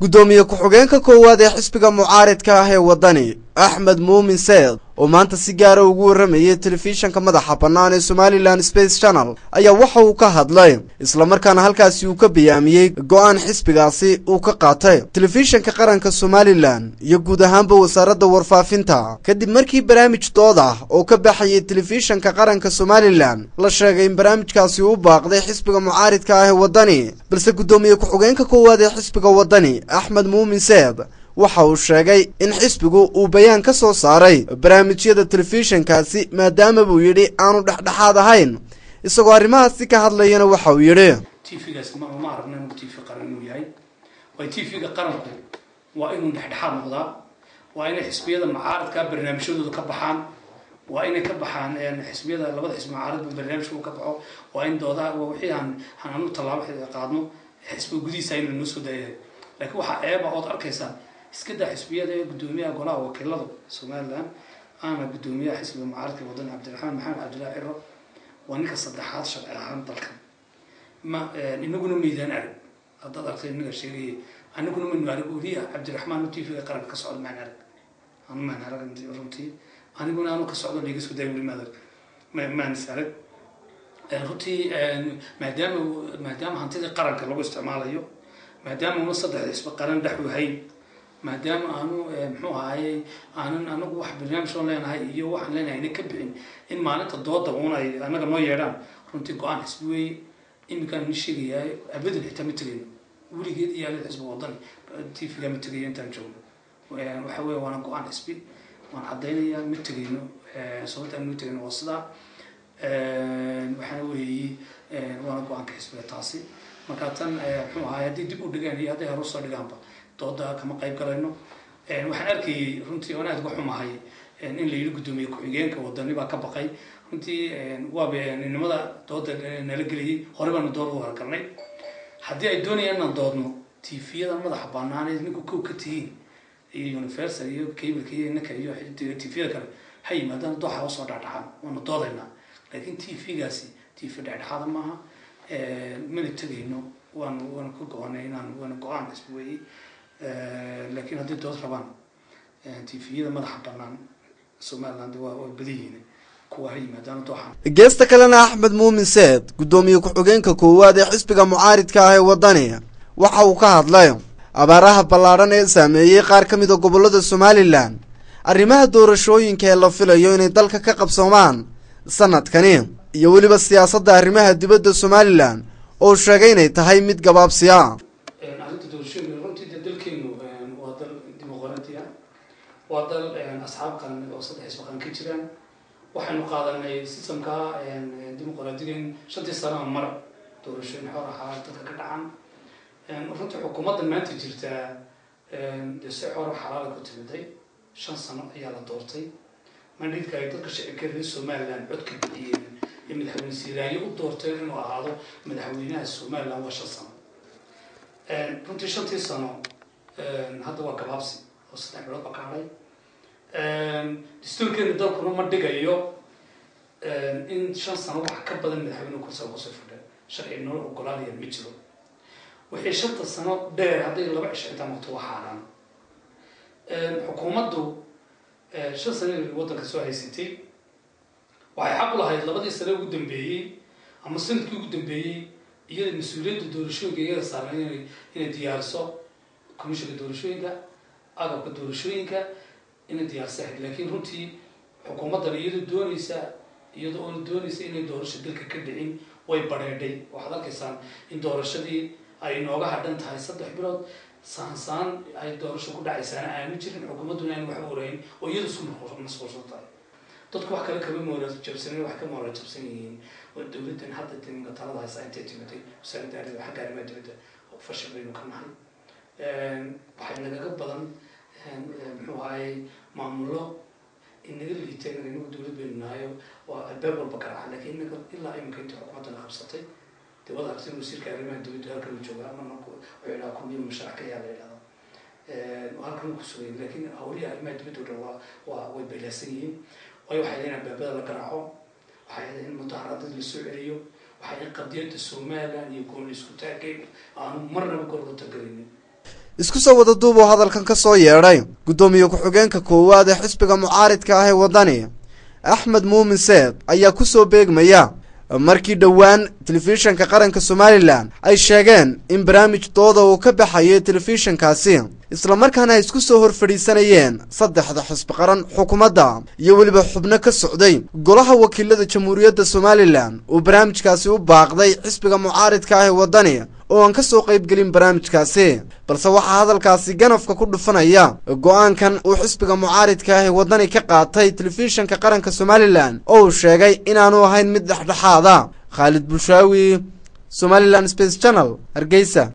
gudoomiye ku-xigeenka koowaad ee xisbiga mucaaridka ah ee wadani Axmed Muumin Seed oo maanta si gaar ah ugu waramayay telefishinka madaxa bannaan ee Somaliland Space Channel ayaa waxa uu ka hadlay isla markaana halkaasi uu ka biyaamiyay go'aan xisbigaasi uu ka qaatay telefishinka qaranka Somaliland iyo guud ahaanba wasaaradda warfaafinta kadib markii barnaamij dood ah oo ka baxayay telefishinka qaranka Somaliland la sheegay in barnaamijkaasi uu baaqday xisbiga mucaaridka ah ee wadani balse gudoomiye ku-xigeenka koowaad ee xisbiga wadani Axmed Muumin Seed waxa uu sheegay in xisbigu uu bayaan ka soo saaray barnaamijyada telefishinkaasi maadaama uu yiri aanu dhexdhexaad ahayn isagoo arrimahaasi ka hadlayana waxa uu yiri TV-gaas ma aragna inuu TV qaran uu yahay way TV-ga qaranku waa inuu dhexdhexaad noqdaa waa inay xisbiyada mucaaradka barnaamijyadooda ka baxaan waa inay ka baxaan xisbiyada labada xisbi mucaarad barnaamijku ka baxo waa in doodaha wixii aan talaabo qaadno xisbiga gudihiisa inuu noo soo daayay laakiin waxa eeba oo arkaysa iska daa xisbiyada gudoomiyaha golaha wakiilada Somaliland ana gudoomiyaha xisbiga mucaaradka wadani Cabdiraxmaan Maxamed Cabdilaahi Ciro waa ninka saddexaad sharci ahaan dalka ma inaguna miidaan arag hadda aragtay inaga sheegay anaguna ma arag uriya Cabdiraxmaan TV-ga qaranka ka socdo macna arag runtii aniguna aanu ka socdo dhiga isku daayay maadar ma nasarag runtii maadaama hantida qaranka lagu isticmaalayo maadaama uu saddex xisbi qaran dhaxwahay maadaama aanu muxuu ahaayay anagu wax barnaamij oo leenahay iyo waxaan leenahay in ka bixin in maalinta dooda uun ay anaga noo yeedhaan runtii go'aan xisbi weey imkaan ni sheegayay abadan xitaa ma tagayno weligeed iyo aalid xisbi wadani TV-ga ma tagayo intaan joogno waxa weeye waana go'aan xisbi waan cadaynayaa ma tagayno sababta aan ma tagayno waa sidaa waxaan weeyay waana go'aanka xisbiga taasi marka tan muxuu ahaayay haddii dib u dhigaan iyo hadday hore soo dhigaanba dooda kama qayb galayno waxaan arkayay runtii oo aad uga xumahay in la yiri gudoomiye ku-xigeenka wadani baa ka baqay runtii waa beenimada dooda nala geliyay hore baan dood u warkarnay haddii ay doonayaan inaan doodno TV-yada madaxa bannaaneed ninku kow ka tihiin iyo universal iyo cable iyo ninka iyo TV-yada kale hay maadaama dooxa soo dhaadhacan waana doodaynaa laakiin TV-gaasi TV dhexdhexaad maaha mana tagayno waan ku go'aanay inaan waan go'aan isbuucii laakiin haddii dood rabaan TV-yada madaxa bannaan Somaliland waa badiyiin kuwa hay maadaama dooxa geesta kalena Axmed Muumin Seed gudoomiye ku-xigeenka koowaad ee xisbiga mucaaridka ah ee wadani waxa uu ka hadlay abaaraha ballaaran ee saameeyay qaar ka mid ah gobollada Somaliland arrimaha doorashooyinka ee la filayo inay dalka ka qabsoomaan sanadkani iyo waliba siyaasadda arrimaha dibadda Somaliland oo sheegay inay tahay mid gabaabsiya arrinta doorashooyinka runtii dalkeenu waa dal dimuqraadi ah waa dal asxaab qaran oo saddex xisbi qaran ka jiraan waxaanu qaadanay systemka dimuqraadiga shantii sano mar doorashooyin xor ah dadka ka dhacan runtii xukuumadda maanta jirta si xor xalaal ku timiday 5 sano ayaa la doortay mandhiidka ay dadka shacabka reer Somaliland codka bixiyeen in madaxweyne Siiraayo u doortay inuu ahaado madaxweynaha Somaliland waa 5 sano runtii shantii sano hadda waa gabaabsi oo 3 bilood ka hadhay dastuurkeena dalkuna ma dhigayo in 5 sano wax ka badan madaxweyne ku soo fadhiyo sharci noo ogolaanaya ma jiro wixii 5 sano dheer hadii 2 cisho inta maqto waxaan xukuumaddu 5 sano waddanka soo haysatay waxay xaq u lahayd labadii sano ugu dambeeyay ama sanadkii ugu dambeeyay iyada mas'uuliyadda doorashooyinka iyada saaran inay diyaariso komishanka doorashooyinka agabka doorashooyinka inay diyaarso laakiin runtii xukuumaddan iyadoo doonaysa inay doorasho dalka ka dhicin way bareedhay waxaad arkaysaan in doorashadii ay nooga hadhan tahay 3 bilood saan ay doorasho ku dhacaysana aanu jirin xukuumadduna aan wax oreyn oo iyadu isku mashquulsan tahay dadku wax kale kama moorad jabsan wax ka moorad jabsan yihiin oo dawladdan hadda tinka talada haysa intay timatay wasaaradda arrimaha xagga arrimaha dibadda oo fashil baynu ka nahay waxay nagaga badan muxuu ahaayay maamulo inaga liitay inuu dawlad baynu nahay waa albaab walba garaaca laakiin ilaa imika inta xukuumaddan qabsatay dawladda aragtay wasiirka arrimaha dibadda halkan uu joogaa ama wuxuu ilaa kulmiye musharax ka yaala ilaa halkan ku sugay laakiin hawliya arrimaha dibadda waa way baylasan yihiin way waxay leeyihiin albaabada la garaaco waxay leeyihiin mudaharaad la soo celiyo waxay qadiyada Somaliland iyo gool isku taagay aan marnaba gool u tagalin isku soo wada duub oo hadalkan ka soo yeedhay gudoomiye ku-xigeenka koowaad ee xisbiga mucaaridka ah ee wadani Axmed Muumin Seed ayaa ku soo beegmaya markii dhawaan telefishanka qaranka Somaliland ay sheegeen in barnaamij dooda uu ka baxay telefishankaasi isla markaana ay isku soo horfadhiisanayeen saddexda xisbi qaran xukuumadda iyo waliba xubno ka socday golaha wakiilada jamhuuriyadda Somaliland oo barnaamijkaasi u baaqday xisbiga mucaaridka ah ee wadani oo aan ka soo qayb galin barnaamijkaasi balse waxa hadalkaasi ganafka ku dhufanaya go'aankan uu xisbiga mucaaridka ah ee wadani ka qaatay telefishanka qaranka Somaliland oo sheegay inaanu ahayn mid dhexdhexaad ah Khalid Bulshaawi Somaliland Space Channel Hargeysa